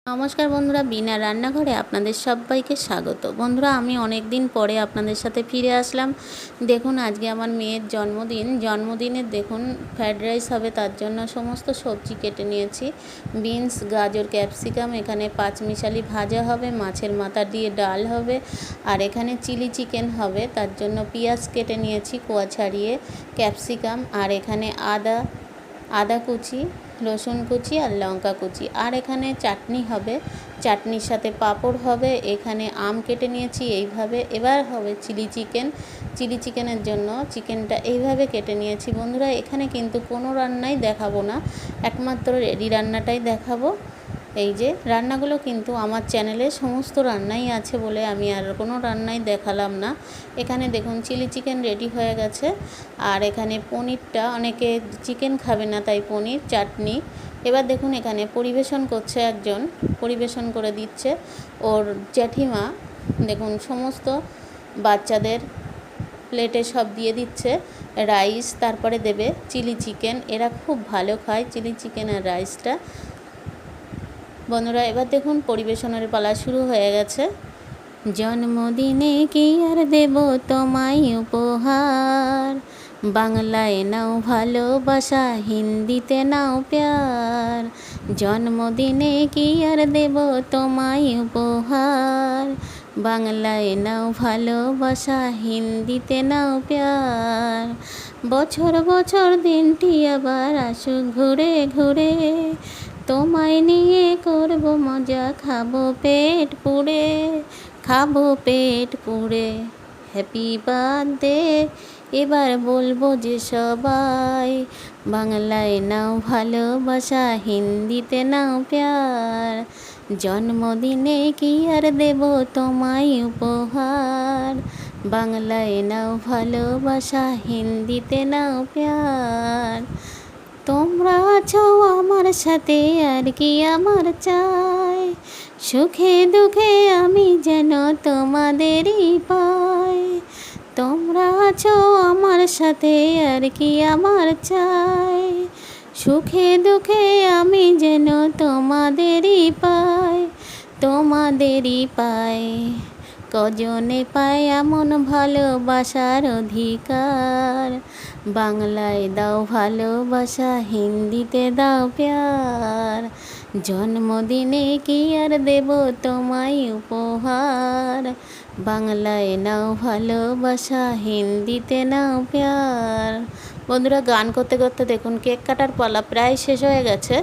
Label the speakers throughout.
Speaker 1: নমস্কার বন্ধুরা, বিনা রান্নাঘরে আপনাদের সবাইকে স্বাগত। বন্ধুরা, আমি অনেক দিন পরে আপনাদের সাথে ফিরে আসলাম। দেখুন, আজকে আমার মেয়ের জন্মদিনের দেখুন ফ্রায়েড রাইস হবে, তার জন্য সমস্ত সবজি কেটে নিয়েছি। বিনস, গাজর, ক্যাপসিকাম, এখানে পাঁচমিশালি ভাজা হবে, মাছের মাথা দিয়ে ডাল হবে, আর এখানে চিলি চিকেন হবে। তার জন্য পেঁয়াজ কেটে নিয়েছি কোয়া ছাড়িয়ে, ক্যাপসিকাম, আর এখানে আদা কুচি, রসুন কুচি আর লঙ্কা কুচি, আর এখানে চাটনি হবে, চাটনির সাথে পাঁপড় হবে। এখানে আম কেটে নিয়েছি এইভাবে। এবার হবে চিলি চিকেনের জন্য চিকেনটা এইভাবে কেটে নিয়েছি। বন্ধুরা, এখানে কিন্তু কোনো রান্নাই দেখাবো না, একমাত্র রেডি রান্নাটাই দেখাবো। এই যে রান্নাগুলো কিন্তু আমার চ্যানেলে সমস্ত রান্নাই আছে বলে আমি আর কোনো রান্নাই দেখালাম না। এখানে দেখুন চিলি চিকেন রেডি হয়ে গেছে, আর এখানে পনিরটা, অনেকে চিকেন খাবে না তাই পনির, চাটনি। এবার দেখুন এখানে পরিবেশন করছে একজন, পরিবেশন করে দিচ্ছে ওর জ্যাঠিমা। দেখুন সমস্ত বাচ্চাদের প্লেটে সব দিয়ে দিচ্ছে রাইস, তারপরে দেবে চিলি চিকেন। এরা খুব ভালো খায় চিলি চিকেন আর রাইসটা। বন্ধুরা, এবার দেখুন পরিবেশনের পালা শুরু হয়ে গেছে। জন্মদিনে কি আর দেব তোমায় উপহার, বাংলায় নাও ভালোবাসা, হিন্দিতে নাও প্যার। জন্মদিনে কি আর দেব তোমায় উপহার, বাংলায় নাও ভালোবাসা, হিন্দিতে নাও প্যার। বছর বছর দিনটি আবার আসুক ঘুরে ঘুরে, তোমায় নিয়ে করব মজা, খাবো পেট পুড়ে। হ্যাপি বার্থডে এবার বলবো যে সবাই, বাংলায় নাও ভালোবাসা, হিন্দিতে নাও প্যার। জন্মদিনে কি আর দেব তোমায় উপহার, বাংলায় নাও ভালোবাসা, হিন্দিতে নাও প্যার। তোমরা আছো আমার সাথে, আর কি আমার চাই, সুখে দুঃখে আমি যেন তোমাদেরই পাই। তোমরা আছো আমার সাথে, আর কি আমার চাই, সুখে দুঃখে আমি যেন তোমাদেরই পাই। কজনে পায় এমন ভালোবাসার অধিকার, বাংলায় দাও ভালোবাসা, হিন্দিতে দাও প্যার। জন্মদিনে কি আর দেব তোমায় উপহার, বাংলায় নাও ভালোবাসা, হিন্দিতে নাও প্যার। বন্ধুরা, গান করতে করতে দেখুন কেক কাটার পালা প্রায় শেষ হয়ে গেছে,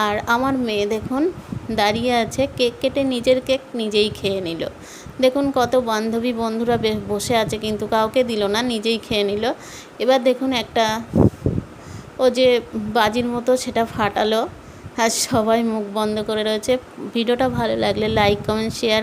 Speaker 1: আর আমার মেয়ে দেখুন দাঁড়িয়ে আছে, কেক কেটে নিজের কেক নিজেই খেয়ে নিল। দেখুন কত বান্ধবী বন্ধুরা বসে আছে কিন্তু কাউকে দিল না, নিজেই খেয়ে নিল। এবার দেখুন একটা ও যে বাজির মতো সেটা ফাটালো, আর সবাই মুখ বন্ধ করে রয়েছে। ভিডিওটা ভালো লাগলে লাইক, কমেন্ট, শেয়ার